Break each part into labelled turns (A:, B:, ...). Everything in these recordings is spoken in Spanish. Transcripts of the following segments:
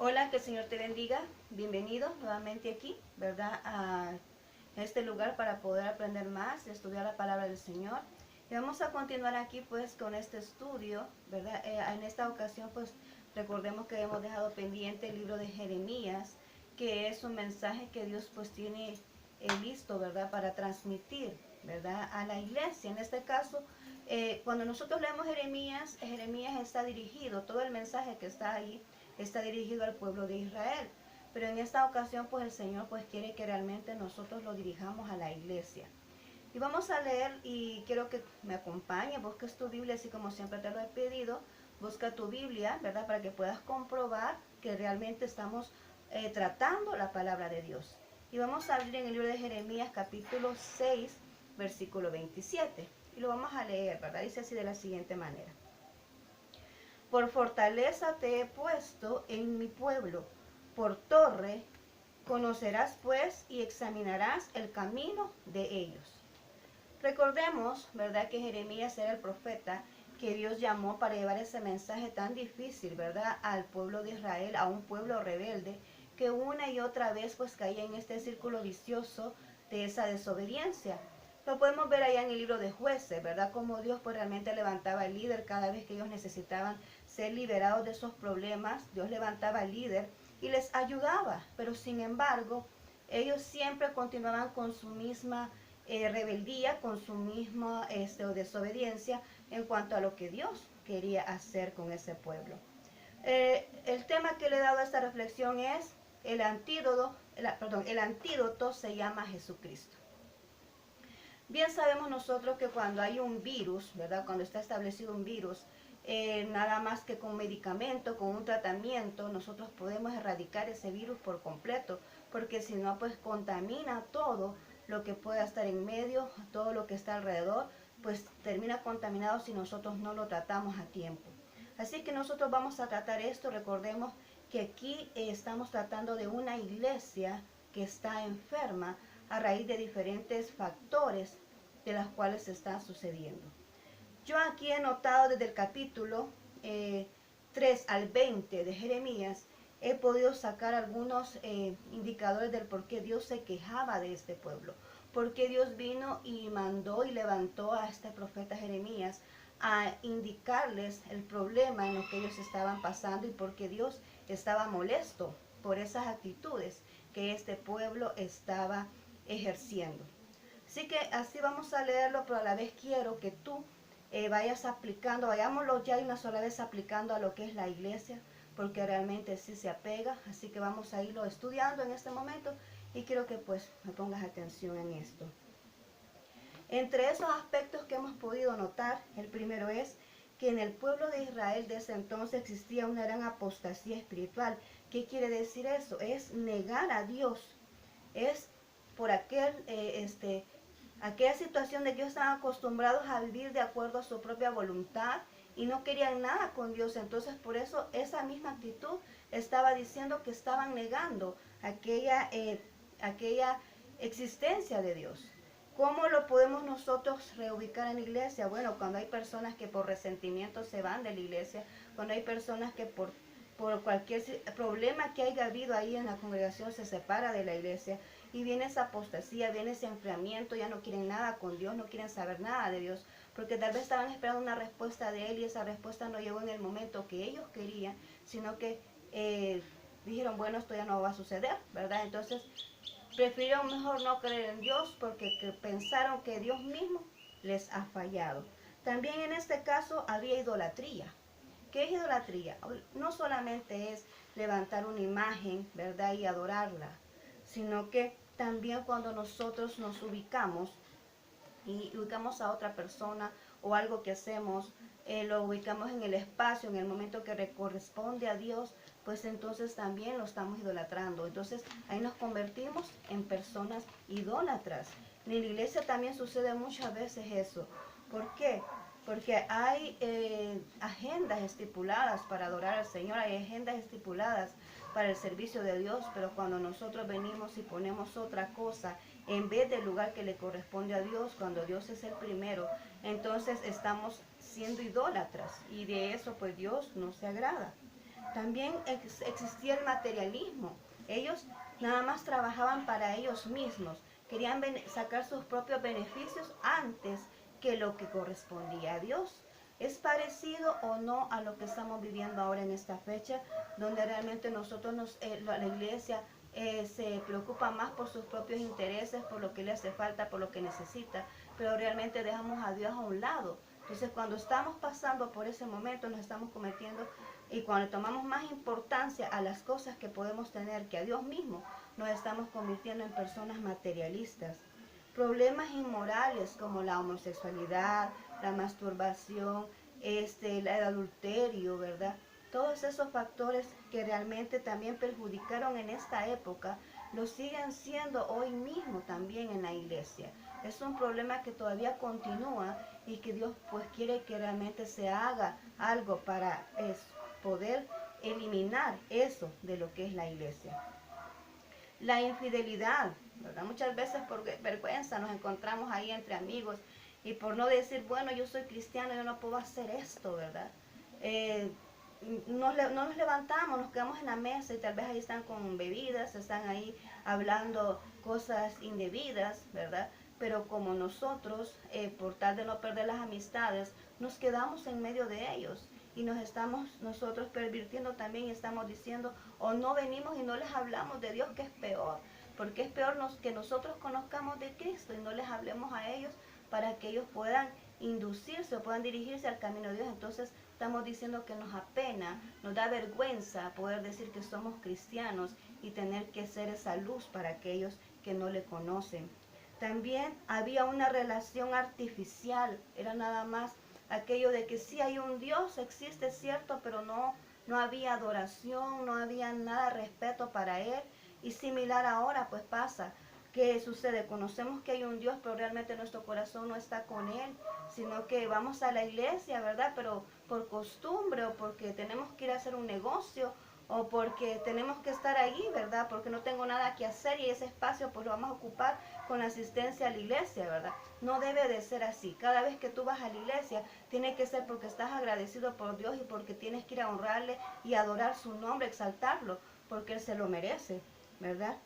A: Hola, que el Señor te bendiga. Bienvenido nuevamente aquí, ¿verdad? A este lugar para poder aprender más y estudiar la palabra del Señor. Y vamos a continuar aquí pues con este estudio, ¿verdad? En esta ocasión pues recordemos que hemos dejado pendiente el libro de Jeremías, que es un mensaje que Dios pues tiene listo, ¿verdad? Para transmitir, ¿verdad? A la iglesia. En este caso, cuando nosotros leemos Jeremías, Jeremías está dirigido, todo el mensaje que está ahí está dirigido al pueblo de Israel. Pero en esta ocasión pues el Señor pues quiere que realmente nosotros lo dirijamos a la iglesia. Y vamos a leer y quiero que me acompañe, busques tu Biblia así como siempre te lo he pedido, busca tu Biblia, ¿verdad? Para que puedas comprobar que realmente estamos tratando la palabra de Dios. Y vamos a abrir en el libro de Jeremías capítulo 6, versículo 27. Y lo vamos a leer, ¿verdad? Dice así de la siguiente manera. Por fortaleza te he puesto en mi pueblo, por torre conocerás pues y examinarás el camino de ellos. Recordemos, ¿verdad?, que Jeremías era el profeta que Dios llamó para llevar ese mensaje tan difícil, ¿verdad?, al pueblo de Israel, a un pueblo rebelde, que una y otra vez pues caía en este círculo vicioso de esa desobediencia. Lo podemos ver allá en el libro de Jueces, ¿verdad?, como Dios pues realmente levantaba al líder cada vez que ellos necesitaban ser liberados de esos problemas. Dios levantaba al líder y les ayudaba, pero sin embargo, ellos siempre continuaban con su misma rebeldía, con su misma desobediencia en cuanto a lo que Dios quería hacer con ese pueblo. El tema que le he dado a esta reflexión es el antídoto se llama Jesucristo. Bien sabemos nosotros que cuando hay un virus, ¿verdad? Cuando está establecido un virus, nada más que con medicamento, con un tratamiento, nosotros podemos erradicar ese virus por completo, porque si no, pues contamina todo lo que pueda estar en medio, todo lo que está alrededor, pues termina contaminado si nosotros no lo tratamos a tiempo. Así que nosotros vamos a tratar esto. Recordemos que aquí estamos tratando de una iglesia que está enferma a raíz de diferentes factores de las cuales está sucediendo. Yo aquí he notado desde el capítulo 3 al 20 de Jeremías, he podido sacar algunos indicadores del por qué Dios se quejaba de este pueblo, por qué Dios vino y mandó y levantó a este profeta Jeremías a indicarles el problema en lo que ellos estaban pasando y por qué Dios estaba molesto por esas actitudes que este pueblo estaba ejerciendo. Así que así vamos a leerlo, pero a la vez quiero que tú vayas aplicando, vayámoslo ya y una sola vez aplicando a lo que es la iglesia, porque realmente sí se apega. Así que vamos a irlo estudiando en este momento y quiero que pues me pongas atención en esto. Entre esos aspectos que hemos podido notar, el primero es que en el pueblo de Israel de ese entonces existía una gran apostasía espiritual. ¿Qué quiere decir eso? Es negar a Dios, es por aquella situación de que ellos estaban acostumbrados a vivir de acuerdo a su propia voluntad y no querían nada con Dios. Entonces por eso esa misma actitud estaba diciendo que estaban negando aquella existencia de Dios. ¿Cómo lo podemos nosotros reubicar en la iglesia? Bueno, cuando hay personas que por resentimiento se van de la iglesia, cuando hay personas que por cualquier problema que haya habido ahí en la congregación se separa de la iglesia y viene esa apostasía, viene ese enfriamiento, ya no quieren nada con Dios, no quieren saber nada de Dios, porque tal vez estaban esperando una respuesta de Él y esa respuesta no llegó en el momento que ellos querían, sino que dijeron, bueno, esto ya no va a suceder, ¿verdad? Entonces prefirieron mejor no creer en Dios porque pensaron que Dios mismo les ha fallado. También en este caso había idolatría. ¿Qué es idolatría? No solamente es levantar una imagen, ¿verdad?, y adorarla, sino que también cuando nosotros nos ubicamos y ubicamos a otra persona o algo que hacemos, lo ubicamos en el espacio, en el momento que le corresponde a Dios, pues entonces también lo estamos idolatrando. Entonces ahí nos convertimos en personas idólatras. En la iglesia también sucede muchas veces eso. ¿Por qué? Porque hay agendas estipuladas para adorar al Señor, hay agendas estipuladas para el servicio de Dios, pero cuando nosotros venimos y ponemos otra cosa en vez del lugar que le corresponde a Dios, cuando Dios es el primero, entonces estamos siendo idólatras y de eso pues Dios no se agrada. También existía el materialismo. Ellos nada más trabajaban para ellos mismos. Querían sacar sus propios beneficios antes que lo que correspondía a Dios. ¿Es parecido o no a lo que estamos viviendo ahora en esta fecha, donde realmente nosotros, la iglesia, se preocupa más por sus propios intereses, por lo que le hace falta, por lo que necesita, pero realmente dejamos a Dios a un lado? Entonces, cuando estamos pasando por ese momento, nos estamos cometiendo, y cuando tomamos más importancia a las cosas que podemos tener que a Dios mismo, nos estamos convirtiendo en personas materialistas. Problemas inmorales como la homosexualidad, la masturbación, el adulterio, ¿verdad? Todos esos factores que realmente también perjudicaron en esta época, lo siguen siendo hoy mismo también en la iglesia. Es un problema que todavía continúa y que Dios pues quiere que realmente se haga algo para poder eliminar eso de lo que es la iglesia. La infidelidad, ¿verdad? Muchas veces por vergüenza nos encontramos ahí entre amigos y por no decir, bueno, yo soy cristiano, yo no puedo hacer esto, ¿verdad? No nos levantamos, nos quedamos en la mesa y tal vez ahí están con bebidas, están ahí hablando cosas indebidas, ¿verdad? Pero como nosotros, por tal de no perder las amistades, nos quedamos en medio de ellos y nos estamos nosotros pervirtiendo también y estamos diciendo, o no venimos y no les hablamos de Dios, que es peor, porque es peor que nosotros conozcamos de Cristo y no les hablemos a ellos para que ellos puedan inducirse o puedan dirigirse al camino de Dios. Entonces estamos diciendo que nos apena, nos da vergüenza poder decir que somos cristianos y tener que ser esa luz para aquellos que no le conocen. También había una relación artificial, era nada más aquello de que sí hay un Dios, existe, cierto, pero no había adoración, no había nada de respeto para Él. Y similar ahora pues pasa. ¿Qué sucede? Conocemos que hay un Dios, pero realmente nuestro corazón no está con Él, sino que vamos a la iglesia, ¿verdad? Pero por costumbre o porque tenemos que ir a hacer un negocio o porque tenemos que estar allí, ¿verdad? Porque no tengo nada que hacer y ese espacio pues lo vamos a ocupar con la asistencia a la iglesia, ¿verdad? No debe de ser así. Cada vez que tú vas a la iglesia, tiene que ser porque estás agradecido por Dios y porque tienes que ir a honrarle y adorar su nombre, exaltarlo, porque Él se lo merece, ¿verdad?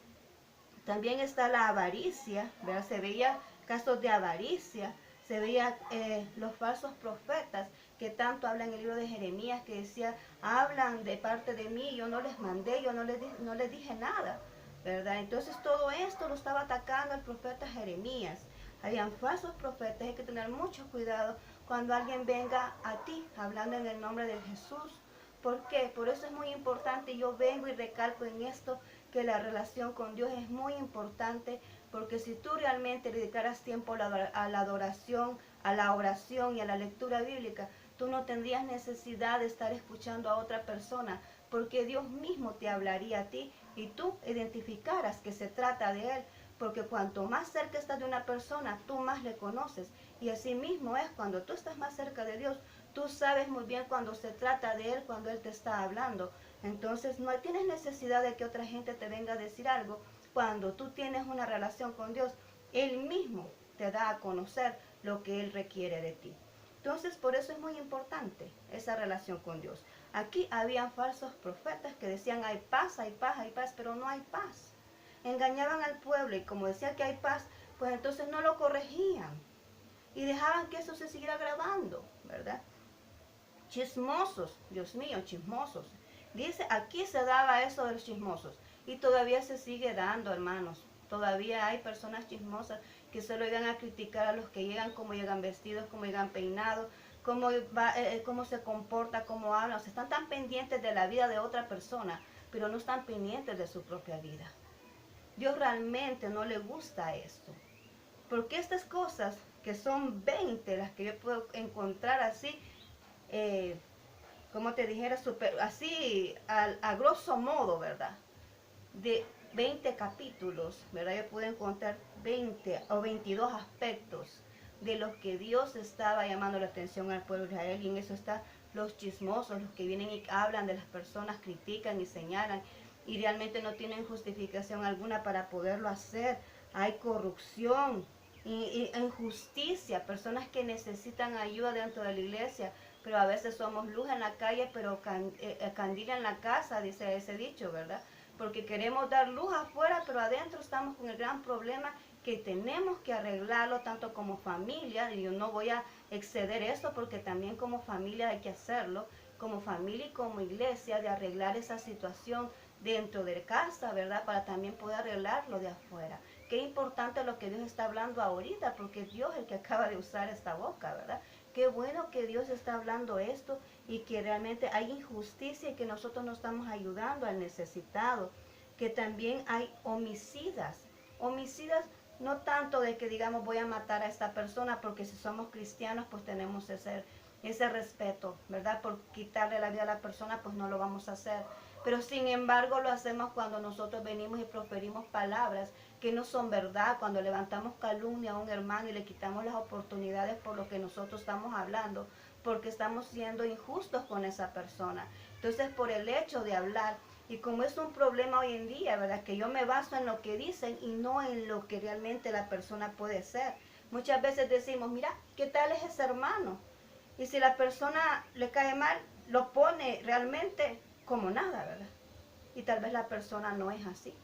A: También está la avaricia, ¿verdad? Se veía casos de avaricia, se veía los falsos profetas que tanto hablan en el libro de Jeremías, que decía, hablan de parte de mí, yo no les mandé, yo no les dije nada, ¿verdad? Entonces todo esto lo estaba atacando el profeta Jeremías. Habían falsos profetas, hay que tener mucho cuidado cuando alguien venga a ti hablando en el nombre de Jesús. ¿Por qué? Por eso es muy importante, yo vengo y recalco en esto, que la relación con Dios es muy importante, porque si tú realmente dedicaras tiempo a la adoración, a la oración y a la lectura bíblica, tú no tendrías necesidad de estar escuchando a otra persona, porque Dios mismo te hablaría a ti y tú identificaras que se trata de Él, porque cuanto más cerca estás de una persona, tú más le conoces. Y así mismo es cuando tú estás más cerca de Dios, tú sabes muy bien cuando se trata de Él, cuando Él te está hablando. Entonces no tienes necesidad de que otra gente te venga a decir algo. Cuando tú tienes una relación con Dios, Él mismo te da a conocer lo que Él requiere de ti. Entonces por eso es muy importante esa relación con Dios. Aquí habían falsos profetas que decían hay paz, hay paz, hay paz, pero no hay paz. Engañaban al pueblo y como decía que hay paz, pues entonces no lo corregían y dejaban que eso se siguiera grabando, ¿verdad? Chismosos, Dios mío, chismosos. Dice, aquí se daba eso de los chismosos y todavía se sigue dando, hermanos. Todavía hay personas chismosas que solo llegan a criticar a los que llegan, cómo llegan vestidos, cómo llegan peinados, cómo se comporta, cómo hablan. O sea, están tan pendientes de la vida de otra persona, pero no están pendientes de su propia vida. Dios realmente no le gusta esto. Porque estas cosas, que son 20 las que yo puedo encontrar así, como te dijera, así a grosso modo, ¿verdad? De 20 capítulos, ¿verdad? Yo pude encontrar 20 o 22 aspectos de los que Dios estaba llamando la atención al pueblo de Israel, y en eso están los chismosos, los que vienen y hablan de las personas, critican y señalan, y realmente no tienen justificación alguna para poderlo hacer. Hay corrupción y injusticia, personas que necesitan ayuda dentro de la iglesia, pero a veces somos luz en la calle, pero candila en la casa, dice ese dicho, ¿verdad? Porque queremos dar luz afuera, pero adentro estamos con el gran problema que tenemos que arreglarlo tanto como familia, y yo no voy a exceder esto porque también como familia hay que hacerlo, como familia y como iglesia, de arreglar esa situación dentro de casa, ¿verdad? Para también poder arreglarlo de afuera. Qué importante lo que Dios está hablando ahorita, porque Dios es el que acaba de usar esta boca, ¿verdad? Qué bueno que Dios está hablando esto y que realmente hay injusticia y que nosotros no estamos ayudando al necesitado, que también hay homicidas. Homicidas no tanto de que digamos voy a matar a esta persona, porque si somos cristianos pues tenemos ese respeto, ¿verdad? Por quitarle la vida a la persona pues no lo vamos a hacer. Pero sin embargo lo hacemos cuando nosotros venimos y proferimos palabras que no son verdad, cuando levantamos calumnia a un hermano y le quitamos las oportunidades por lo que nosotros estamos hablando, porque estamos siendo injustos con esa persona. Entonces por el hecho de hablar, y como es un problema hoy en día, ¿verdad? Que yo me baso en lo que dicen y no en lo que realmente la persona puede ser. Muchas veces decimos, mira, ¿qué tal es ese hermano? Y si la persona le cae mal, lo pone realmente como nada, ¿verdad? Y tal vez la persona no es así.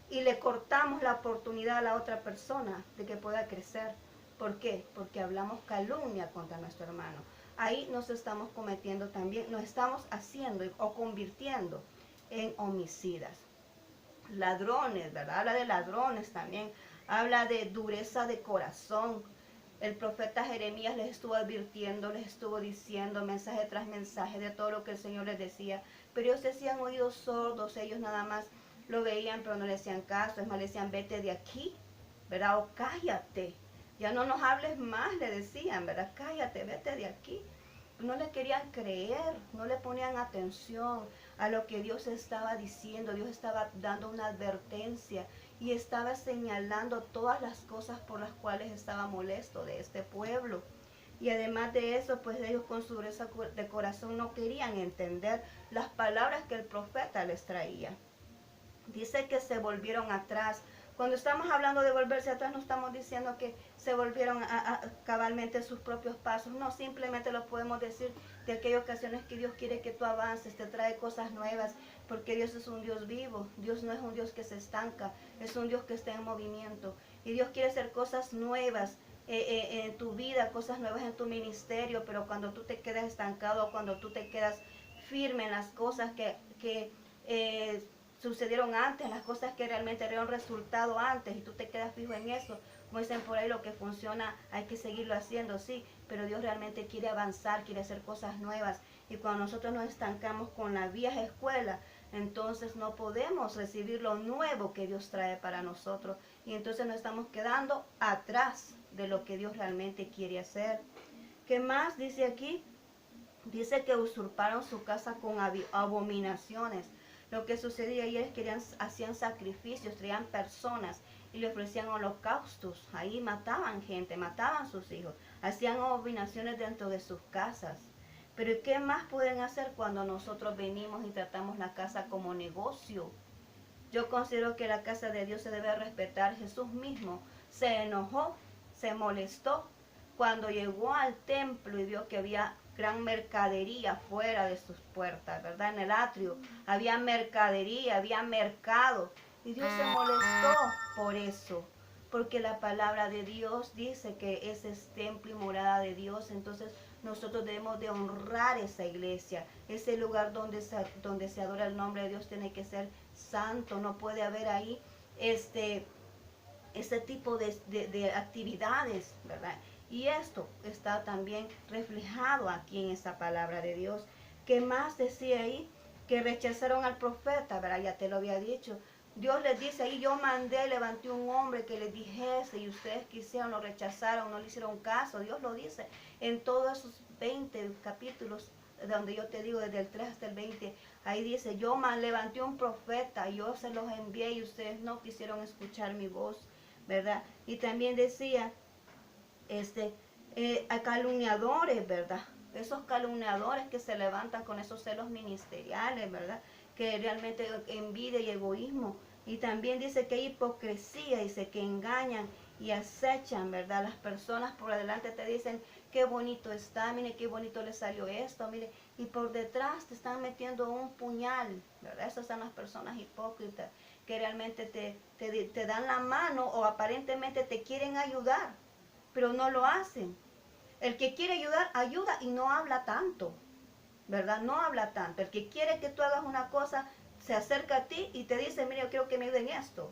A: Y le cortamos la oportunidad a la otra persona de que pueda crecer. ¿Por qué? Porque hablamos calumnia contra nuestro hermano. Ahí nos estamos cometiendo también, nos estamos haciendo o convirtiendo en homicidas. Ladrones, ¿verdad? Habla de ladrones también. Habla de dureza de corazón. El profeta Jeremías les estuvo advirtiendo, les estuvo diciendo mensaje tras mensaje de todo lo que el Señor les decía. Pero ellos decían oídos sordos, ellos nada más lo veían pero no le hacían caso. Es más, le decían vete de aquí, ¿verdad? O cállate. Ya no nos hables más, le decían, ¿verdad? Cállate, vete de aquí. No le querían creer, no le ponían atención a lo que Dios estaba diciendo. Dios estaba dando una advertencia y estaba señalando todas las cosas por las cuales estaba molesto de este pueblo. Y además de eso, pues ellos con su dureza de corazón no querían entender las palabras que el profeta les traía. Dice que se volvieron atrás. Cuando estamos hablando de volverse atrás, no estamos diciendo que se volvieron a cabalmente sus propios pasos. No, simplemente lo podemos decir de aquellas ocasiones que Dios quiere que tú avances, te trae cosas nuevas, porque Dios es un Dios vivo. Dios no es un Dios que se estanca, es un Dios que está en movimiento. Y Dios quiere hacer cosas nuevas en tu vida, cosas nuevas en tu ministerio, pero cuando tú te quedas estancado, cuando tú te quedas firme en las cosas que sucedieron antes, las cosas que realmente dieron resultado antes, y tú te quedas fijo en eso, como dicen por ahí, lo que funciona hay que seguirlo haciendo, sí, pero Dios realmente quiere avanzar, quiere hacer cosas nuevas, y cuando nosotros nos estancamos con la vieja escuela, entonces no podemos recibir lo nuevo que Dios trae para nosotros, y entonces nos estamos quedando atrás de lo que Dios realmente quiere hacer. ¿Qué más dice aquí? Dice que usurparon su casa con abominaciones. Lo que sucedía ayer es que hacían sacrificios, traían personas y le ofrecían holocaustos. Ahí mataban gente, mataban sus hijos, hacían abominaciones dentro de sus casas. Pero ¿qué más pueden hacer cuando nosotros venimos y tratamos la casa como negocio? Yo considero que la casa de Dios se debe respetar. Jesús mismo se enojó, se molestó cuando llegó al templo y vio que había gran mercadería fuera de sus puertas, ¿verdad? En el atrio había mercadería, había mercado. Y Dios se molestó por eso, porque la palabra de Dios dice que ese es templo y morada de Dios. Entonces nosotros debemos de honrar esa iglesia. Ese lugar donde se adora el nombre de Dios tiene que ser santo. No puede haber ahí ese tipo de actividades, ¿verdad? Y esto está también reflejado aquí en esta palabra de Dios. ¿Qué más decía ahí? Que rechazaron al profeta, ¿verdad? Ya te lo había dicho. Dios les dice ahí, yo mandé, levanté un hombre que les dijese y ustedes quisieron, lo rechazaron, no le hicieron caso. Dios lo dice en todos esos 20 capítulos donde yo te digo desde el 3 hasta el 20, ahí dice, yo levanté un profeta, yo se los envié y ustedes no quisieron escuchar mi voz, ¿verdad? Y también decía, a calumniadores, ¿verdad? Esos calumniadores que se levantan con esos celos ministeriales, ¿verdad? Que realmente envidia y egoísmo. Y también dice que hay hipocresía, dice que engañan y acechan, ¿verdad? Las personas por adelante te dicen qué bonito está, mire qué bonito le salió esto, mire, y por detrás te están metiendo un puñal, ¿verdad? Esas son las personas hipócritas que realmente te dan la mano o aparentemente te quieren ayudar, pero no lo hacen. El que quiere ayudar, ayuda y no habla tanto, ¿verdad? No habla tanto. El que quiere que tú hagas una cosa, se acerca a ti y te dice, mira, yo quiero que me ayuden esto,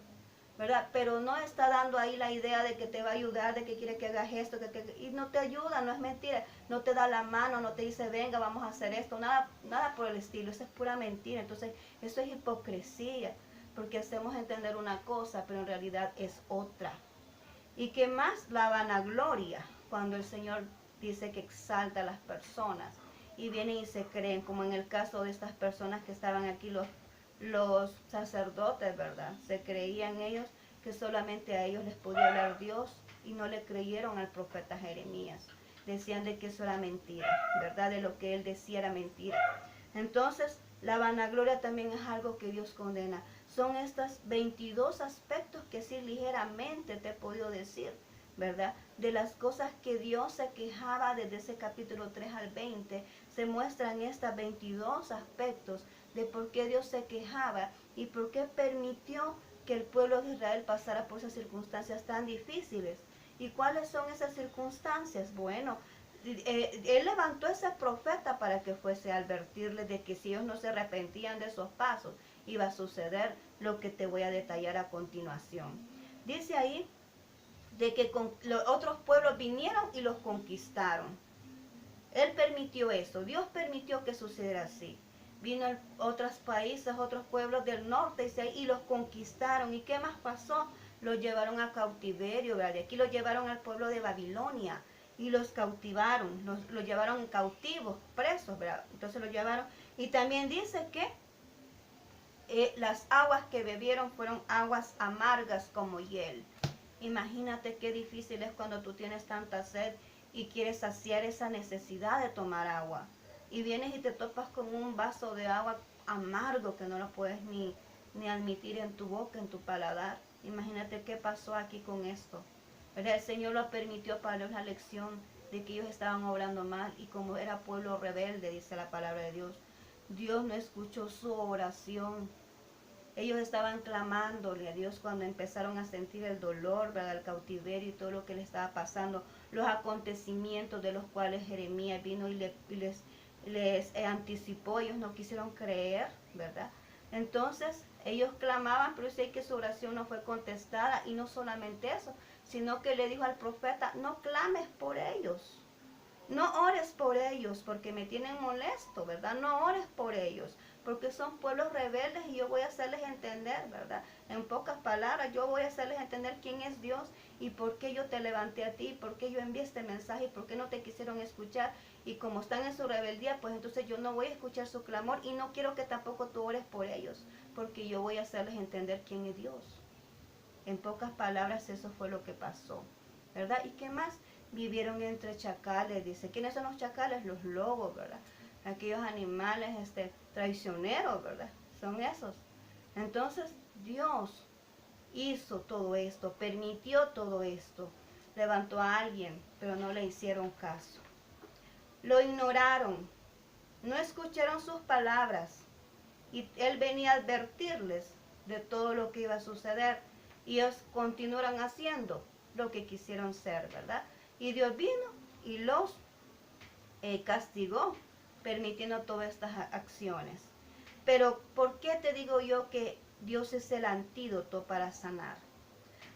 A: ¿verdad? Pero no está dando ahí la idea de que te va a ayudar, de que quiere que hagas esto, y no te ayuda, no es mentira, no te da la mano, no te dice, venga, vamos a hacer esto, nada, nada por el estilo, eso es pura mentira. Entonces, eso es hipocresía, porque hacemos entender una cosa, pero en realidad es otra. Y que más la vanagloria, cuando el Señor dice que exalta a las personas y vienen y se creen, como en el caso de estas personas que estaban aquí, los sacerdotes, ¿verdad? Se creían ellos que solamente a ellos les podía hablar Dios y no le creyeron al profeta Jeremías. Decían de que eso era mentira, ¿verdad? De lo que él decía era mentira. Entonces, la vanagloria también es algo que Dios condena. Son estos 22 aspectos que sí ligeramente te he podido decir, ¿verdad? De las cosas que Dios se quejaba desde ese capítulo 3 al 20, se muestran estos 22 aspectos de por qué Dios se quejaba y por qué permitió que el pueblo de Israel pasara por esas circunstancias tan difíciles. ¿Y cuáles son esas circunstancias? Bueno, él levantó a ese profeta para que fuese a advertirles de que si ellos no se arrepentían de esos pasos, iba a suceder lo que te voy a detallar a continuación. Dice ahí de que los otros pueblos vinieron y los conquistaron. Él permitió eso, Dios permitió que sucediera así. Vino otros países, otros pueblos del norte y los conquistaron. ¿Y qué más pasó? Los llevaron a cautiverio, ¿verdad? Aquí los llevaron al pueblo de Babilonia y los cautivaron, los llevaron cautivos, presos, ¿verdad? Entonces los llevaron. Y también dice que las aguas que bebieron fueron aguas amargas como hiel. Imagínate qué difícil es cuando tú tienes tanta sed y quieres saciar esa necesidad de tomar agua. Y vienes y te topas con un vaso de agua amargo que no lo puedes ni admitir en tu boca, en tu paladar. Imagínate qué pasó aquí con esto. ¿Verdad? El Señor lo permitió para darles la lección de que ellos estaban obrando mal y como era pueblo rebelde, dice la palabra de Dios, Dios no escuchó su oración. Ellos estaban clamándole a Dios cuando empezaron a sentir el dolor, ¿verdad? El cautiverio y todo lo que les estaba pasando, los acontecimientos de los cuales Jeremías vino y les anticipó. Ellos no quisieron creer, ¿verdad? Entonces ellos clamaban, pero sé que su oración no fue contestada. Y no solamente eso, sino que le dijo al profeta, no clames por ellos. No ores por ellos porque me tienen molesto, ¿verdad? No ores por ellos porque son pueblos rebeldes y yo voy a hacerles entender, ¿verdad? En pocas palabras, yo voy a hacerles entender quién es Dios y por qué yo te levanté a ti, por qué yo envié este mensaje y por qué no te quisieron escuchar. Y como están en su rebeldía, pues entonces yo no voy a escuchar su clamor y no quiero que tampoco tú ores por ellos porque yo voy a hacerles entender quién es Dios. En pocas palabras, eso fue lo que pasó, ¿verdad? ¿Y qué más? Vivieron entre chacales, dice. ¿Quiénes son los chacales? Los lobos, ¿verdad? Aquellos animales traicioneros, ¿verdad? Son esos. Entonces, Dios hizo todo esto, permitió todo esto. Levantó a alguien, pero no le hicieron caso. Lo ignoraron, no escucharon sus palabras. Y él venía a advertirles de todo lo que iba a suceder. Y ellos continuaron haciendo lo que quisieron ser, ¿verdad? Y Dios vino y los castigó, permitiendo todas estas acciones. Pero ¿por qué te digo yo que Dios es el antídoto para sanar?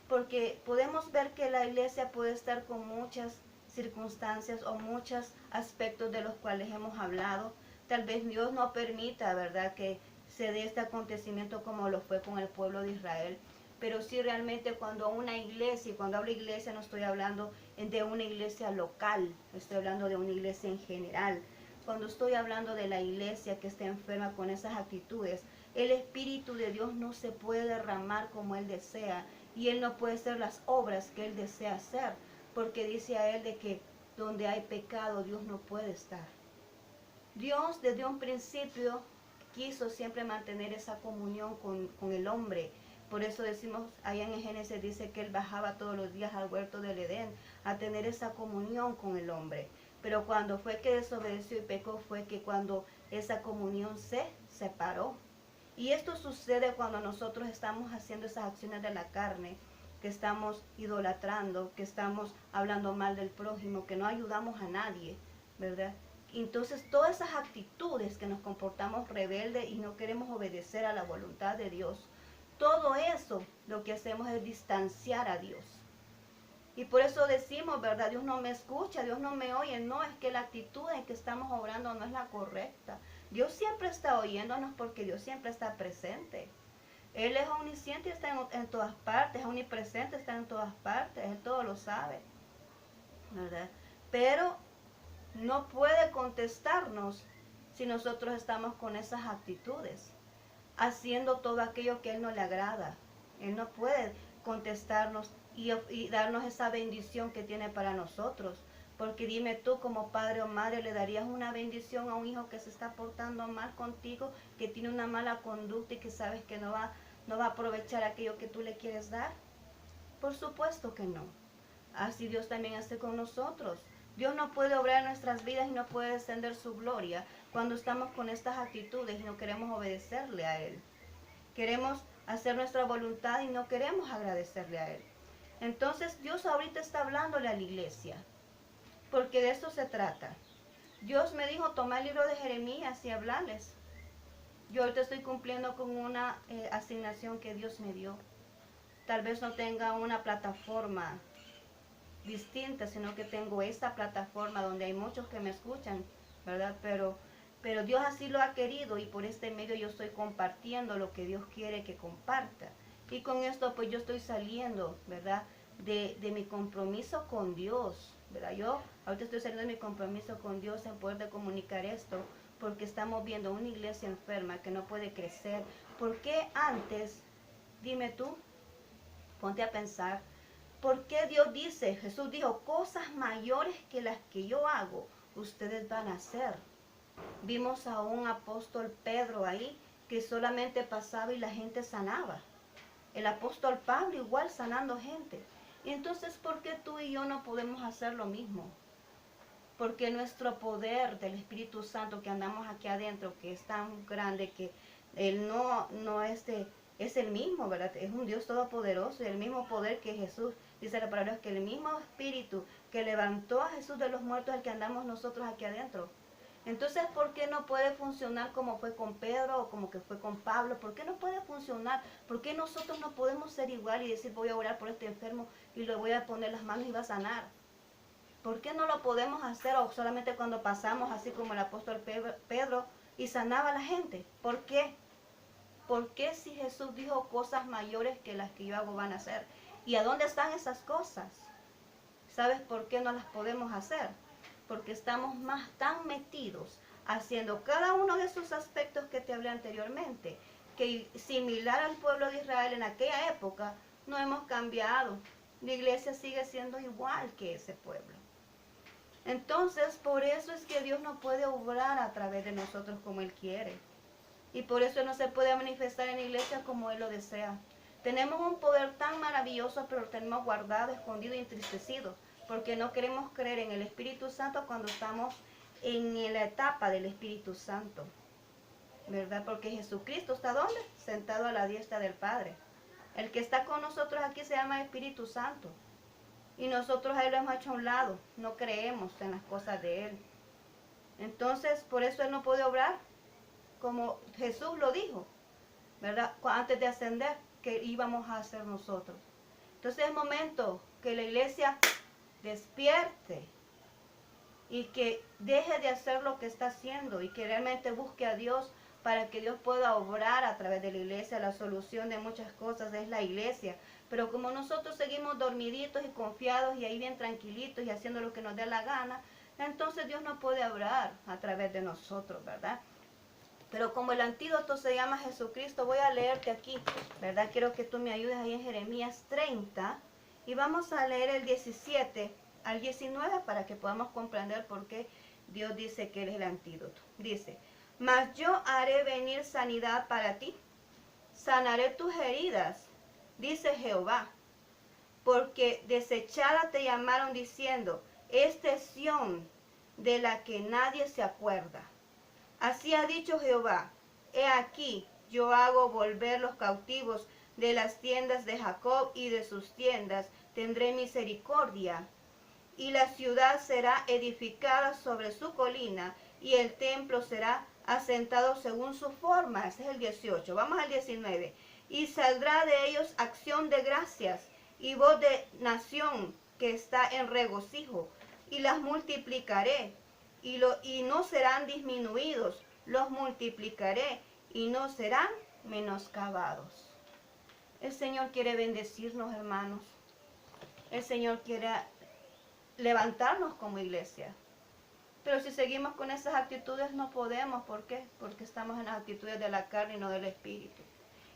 A: Porque podemos ver que la iglesia puede estar con muchas circunstancias o muchos aspectos de los cuales hemos hablado. Tal vez Dios no permita, ¿verdad?, que se dé este acontecimiento como lo fue con el pueblo de Israel. Pero sí realmente cuando una iglesia, y cuando hablo iglesia no estoy hablando de una iglesia local, estoy hablando de una iglesia en general. Cuando estoy hablando de la iglesia que está enferma con esas actitudes, el Espíritu de Dios no se puede derramar como Él desea y Él no puede hacer las obras que Él desea hacer, porque dice a Él de que donde hay pecado Dios no puede estar. Dios desde un principio quiso siempre mantener esa comunión con el hombre, Por eso decimos, allá en Génesis dice que él bajaba todos los días al huerto del Edén a tener esa comunión con el hombre. Pero cuando fue que desobedeció y pecó fue que cuando esa comunión se separó. Y esto sucede cuando nosotros estamos haciendo esas acciones de la carne, que estamos idolatrando, que estamos hablando mal del prójimo, que no ayudamos a nadie, ¿verdad? Entonces todas esas actitudes que nos comportamos rebeldes y no queremos obedecer a la voluntad de Dios, todo eso lo que hacemos es distanciar a Dios. Y por eso decimos, ¿verdad? Dios no me escucha, Dios no me oye. No, es que la actitud en que estamos obrando no es la correcta. Dios siempre está oyéndonos porque Dios siempre está presente. Él es omnisciente y está en todas partes, es omnipresente, está en todas partes, Él todo lo sabe, ¿verdad? Pero no puede contestarnos si nosotros estamos con esas actitudes, haciendo todo aquello que a Él no le agrada. Él no puede contestarnos y darnos esa bendición que tiene para nosotros. Porque dime tú, como padre o madre, ¿le darías una bendición a un hijo que se está portando mal contigo, que tiene una mala conducta y que sabes que no va a aprovechar aquello que tú le quieres dar? Por supuesto que no. Así Dios también hace con nosotros. Dios no puede obrar en nuestras vidas y no puede descender su gloria cuando estamos con estas actitudes y no queremos obedecerle a Él. Queremos hacer nuestra voluntad y no queremos agradecerle a Él. Entonces Dios ahorita está hablándole a la iglesia, porque de esto se trata. Dios me dijo, toma el libro de Jeremías y hablarles. Yo ahorita estoy cumpliendo con una asignación que Dios me dio. Tal vez no tenga una plataforma distinta, sino que tengo esta plataforma donde hay muchos que me escuchan, ¿verdad? Pero Dios así lo ha querido y por este medio yo estoy compartiendo lo que Dios quiere que comparta. Y con esto pues yo estoy saliendo, ¿verdad? De mi compromiso con Dios, ¿verdad? Yo ahorita estoy saliendo de mi compromiso con Dios en poder de comunicar esto, porque estamos viendo una iglesia enferma que no puede crecer. ¿Por qué antes, dime tú, ponte a pensar, ¿por qué Dios dice, Jesús dijo, cosas mayores que las que yo hago, ustedes van a hacer? Vimos a un apóstol Pedro ahí que solamente pasaba y la gente sanaba. El apóstol Pablo igual sanando gente. Y entonces, ¿por qué tú y yo no podemos hacer lo mismo? Porque nuestro poder del Espíritu Santo que andamos aquí adentro, que es tan grande, que Él no es el mismo, ¿verdad? Es un Dios todopoderoso, el mismo poder que Jesús, dice la palabra, que el mismo Espíritu que levantó a Jesús de los muertos, el que andamos nosotros aquí adentro. Entonces, ¿por qué no puede funcionar como fue con Pedro o como que fue con Pablo? ¿Por qué no puede funcionar? ¿Por qué nosotros no podemos ser igual y decir, voy a orar por este enfermo y le voy a poner las manos y va a sanar? ¿Por qué no lo podemos hacer o solamente cuando pasamos así como el apóstol Pedro y sanaba a la gente? ¿Por qué? ¿Por qué si Jesús dijo cosas mayores que las que yo hago van a hacer? ¿Y a dónde están esas cosas? ¿Sabes por qué no las podemos hacer? Porque estamos más tan metidos haciendo cada uno de esos aspectos que te hablé anteriormente, que similar al pueblo de Israel en aquella época, no hemos cambiado. La iglesia sigue siendo igual que ese pueblo. Entonces, por eso es que Dios no puede obrar a través de nosotros como Él quiere. Y por eso no se puede manifestar en la iglesia como Él lo desea. Tenemos un poder tan maravilloso, pero lo tenemos guardado, escondido y entristecido, porque no queremos creer en el Espíritu Santo cuando estamos en la etapa del Espíritu Santo, ¿verdad? Porque Jesucristo está ¿dónde? Sentado a la diestra del Padre. El que está con nosotros aquí se llama Espíritu Santo. Y nosotros a Él lo hemos hecho a un lado, no creemos en las cosas de Él. Entonces, por eso Él no puede obrar, como Jesús lo dijo, ¿verdad? Antes de ascender, que íbamos a hacer nosotros. Entonces es momento que la iglesia despierte y que deje de hacer lo que está haciendo y que realmente busque a Dios para que Dios pueda obrar a través de la iglesia. La solución de muchas cosas es la iglesia. Pero como nosotros seguimos dormiditos y confiados y ahí bien tranquilitos y haciendo lo que nos dé la gana, entonces Dios no puede obrar a través de nosotros, ¿verdad? Pero como el antídoto se llama Jesucristo, voy a leerte aquí, ¿verdad? Quiero que tú me ayudes ahí en Jeremías 30 y vamos a leer el 17 al 19 para que podamos comprender por qué Dios dice que Él es el antídoto. Dice, mas yo haré venir sanidad para ti, sanaré tus heridas dice Jehová, porque desechada te llamaron diciendo, esta es Sión, de la que nadie se acuerda. Así ha dicho Jehová, he aquí, yo hago volver los cautivos de las tiendas de Jacob y de sus tiendas tendré misericordia. Y la ciudad será edificada sobre su colina y el templo será asentado según su forma. Ese es el 18. Vamos al 19. Y saldrá de ellos acción de gracias y voz de nación que está en regocijo. Y las multiplicaré y no serán disminuidos. Los multiplicaré y no serán menoscabados. El Señor quiere bendecirnos, hermanos. El Señor quiere levantarnos como iglesia. Pero si seguimos con esas actitudes no podemos. ¿Por qué? Porque estamos en las actitudes de la carne y no del espíritu.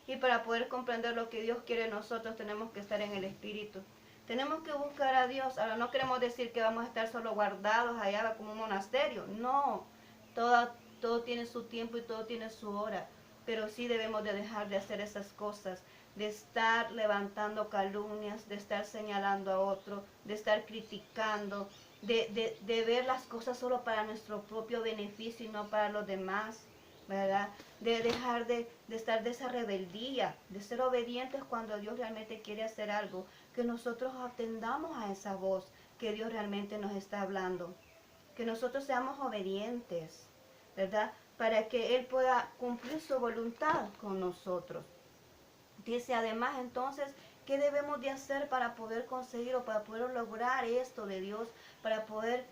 A: Y para poder comprender lo que Dios quiere de nosotros tenemos que estar en el espíritu. Tenemos que buscar a Dios. Ahora no queremos decir que vamos a estar solo guardados allá como un monasterio. No. Todo tiene su tiempo y todo tiene su hora. Pero sí debemos de dejar de hacer esas cosas, de estar levantando calumnias, de estar señalando a otro, de estar criticando, de ver las cosas solo para nuestro propio beneficio y no para los demás, ¿verdad? De dejar de estar de esa rebeldía, de ser obedientes cuando Dios realmente quiere hacer algo, que nosotros atendamos a esa voz que Dios realmente nos está hablando, que nosotros seamos obedientes, ¿verdad? Para que Él pueda cumplir su voluntad con nosotros. Dice además entonces, ¿qué debemos de hacer para poder conseguir o para poder lograr esto de Dios? Para poder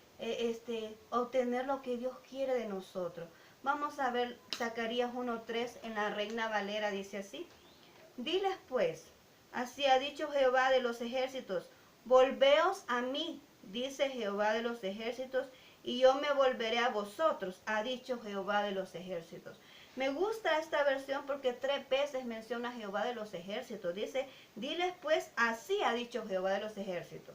A: obtener lo que Dios quiere de nosotros. Vamos a ver Zacarías 1:3 en la Reina Valera, dice así. Diles pues, así ha dicho Jehová de los ejércitos, volveos a mí, dice Jehová de los ejércitos, y yo me volveré a vosotros, ha dicho Jehová de los ejércitos. Me gusta esta versión porque 3 veces menciona a Jehová de los ejércitos. Dice, diles pues, así ha dicho Jehová de los ejércitos.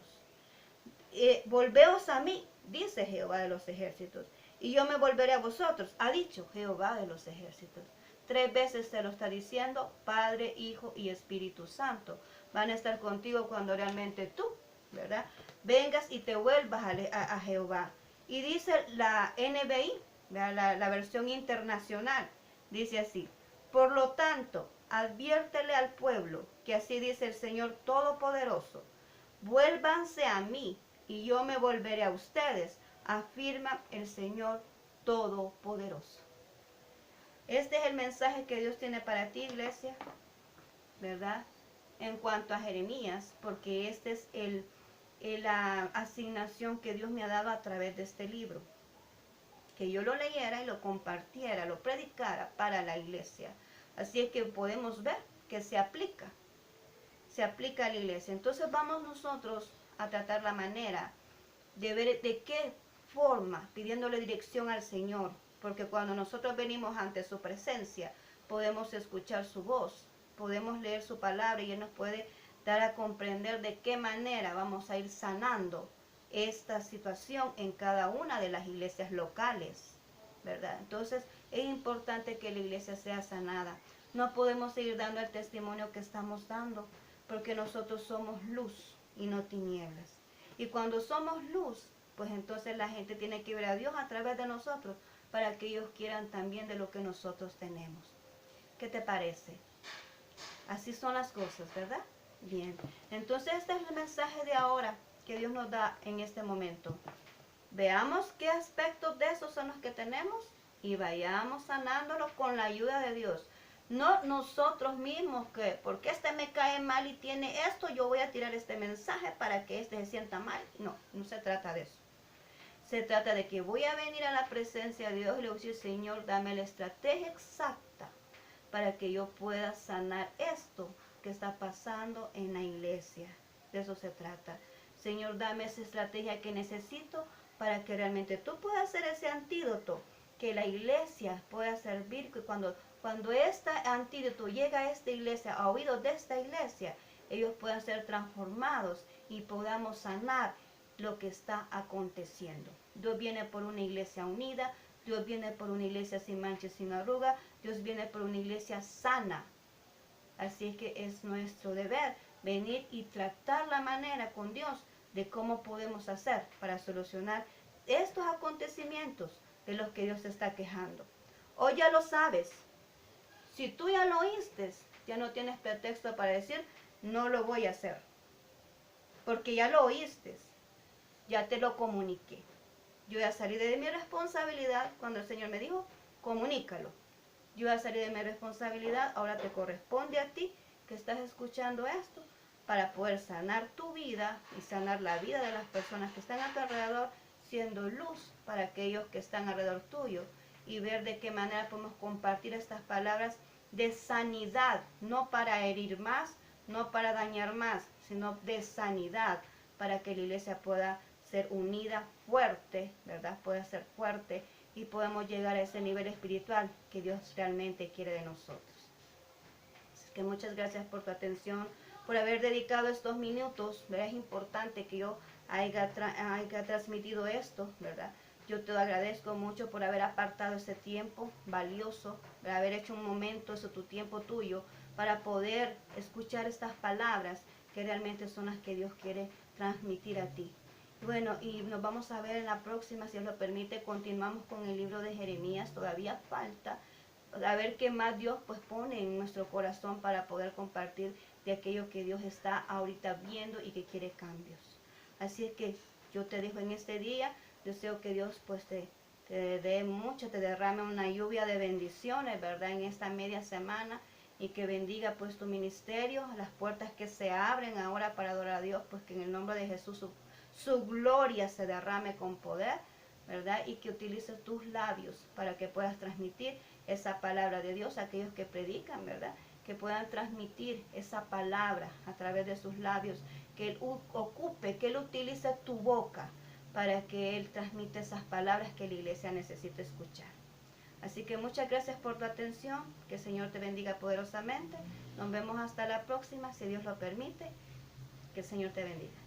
A: Volveos a mí, dice Jehová de los ejércitos, y yo me volveré a vosotros, ha dicho Jehová de los ejércitos. 3 veces se lo está diciendo, Padre, Hijo y Espíritu Santo. Van a estar contigo cuando realmente tú, ¿verdad? Vengas y te vuelvas a Jehová. Y dice la NBI, la versión internacional, dice así, por lo tanto, adviértele al pueblo que así dice el Señor Todopoderoso, vuélvanse a mí y yo me volveré a ustedes, afirma el Señor Todopoderoso. Este es el mensaje que Dios tiene para ti, iglesia, ¿verdad? En cuanto a Jeremías, porque esta es la asignación que Dios me ha dado a través de este libro. Que yo lo leyera y lo compartiera, lo predicara para la iglesia. Así es que podemos ver que se aplica a la iglesia. Entonces vamos nosotros a tratar la manera de ver de qué forma, pidiéndole dirección al Señor, porque cuando nosotros venimos ante su presencia, podemos escuchar su voz, podemos leer su palabra y Él nos puede dar a comprender de qué manera vamos a ir sanando esta situación en cada una de las iglesias locales, ¿verdad? Entonces es importante que la iglesia sea sanada. No podemos seguir dando el testimonio que estamos dando, porque nosotros somos luz y no tinieblas. Y cuando somos luz, pues entonces la gente tiene que ver a Dios a través de nosotros para que ellos quieran también de lo que nosotros tenemos. ¿Qué te parece? Así son las cosas, ¿verdad? Bien. Entonces este es el mensaje de ahora que Dios nos da en este momento. Veamos qué aspectos de esos son los que tenemos y vayamos sanándolos con la ayuda de Dios. No nosotros mismos que, porque este me cae mal y tiene esto, yo voy a tirar este mensaje para que este se sienta mal. No, no se trata de eso. Se trata de que voy a venir a la presencia de Dios y le voy a decir, Señor, dame la estrategia exacta para que yo pueda sanar esto que está pasando en la iglesia. De eso se trata. Señor, dame esa estrategia que necesito para que realmente tú puedas hacer ese antídoto, que la iglesia pueda servir, que cuando este antídoto llega a esta iglesia, a oídos de esta iglesia, ellos puedan ser transformados y podamos sanar lo que está aconteciendo. Dios viene por una iglesia unida, Dios viene por una iglesia sin mancha, sin arruga, Dios viene por una iglesia sana, Así es que es nuestro deber venir y tratar la manera con Dios de cómo podemos hacer para solucionar estos acontecimientos de los que Dios se está quejando. Hoy ya lo sabes. Si tú ya lo oíste, ya no tienes pretexto para decir, no lo voy a hacer. Porque ya lo oíste, ya te lo comuniqué. Yo ya salí de mi responsabilidad cuando el Señor me dijo, comunícalo. Yo ya salí de mi responsabilidad, ahora te corresponde a ti que estás escuchando esto para poder sanar tu vida y sanar la vida de las personas que están a tu alrededor, siendo luz para aquellos que están alrededor tuyo y ver de qué manera podemos compartir estas palabras de sanidad, no para herir más, no para dañar más, sino de sanidad, para que la iglesia pueda ser unida, fuerte, ¿verdad? Pueda ser fuerte y podamos llegar a ese nivel espiritual que Dios realmente quiere de nosotros. Así que muchas gracias por tu atención, por haber dedicado estos minutos, ¿verdad? Es importante que yo haya transmitido esto, ¿verdad? Yo te agradezco mucho por haber apartado ese tiempo valioso, por haber hecho un momento, eso tu tiempo tuyo, para poder escuchar estas palabras que realmente son las que Dios quiere transmitir a ti. Bueno, y nos vamos a ver en la próxima, si Dios lo permite. Continuamos con el libro de Jeremías, todavía falta, a ver qué más Dios pues pone en nuestro corazón para poder compartir de aquello que Dios está ahorita viendo y que quiere cambios. Así es que yo te dejo en este día, deseo que Dios pues te dé mucho, te derrame una lluvia de bendiciones, ¿verdad? En esta media semana, y que bendiga pues tu ministerio, las puertas que se abren ahora para adorar a Dios, pues que en el nombre de Jesús su gloria se derrame con poder, ¿verdad? Y que utilices tus labios para que puedas transmitir esa palabra de Dios a aquellos que predican, ¿verdad? Que puedan transmitir esa palabra a través de sus labios, que Él ocupe, que Él utilice tu boca para que Él transmita esas palabras que la iglesia necesita escuchar. Así que muchas gracias por tu atención, que el Señor te bendiga poderosamente. Nos vemos hasta la próxima, si Dios lo permite. Que el Señor te bendiga.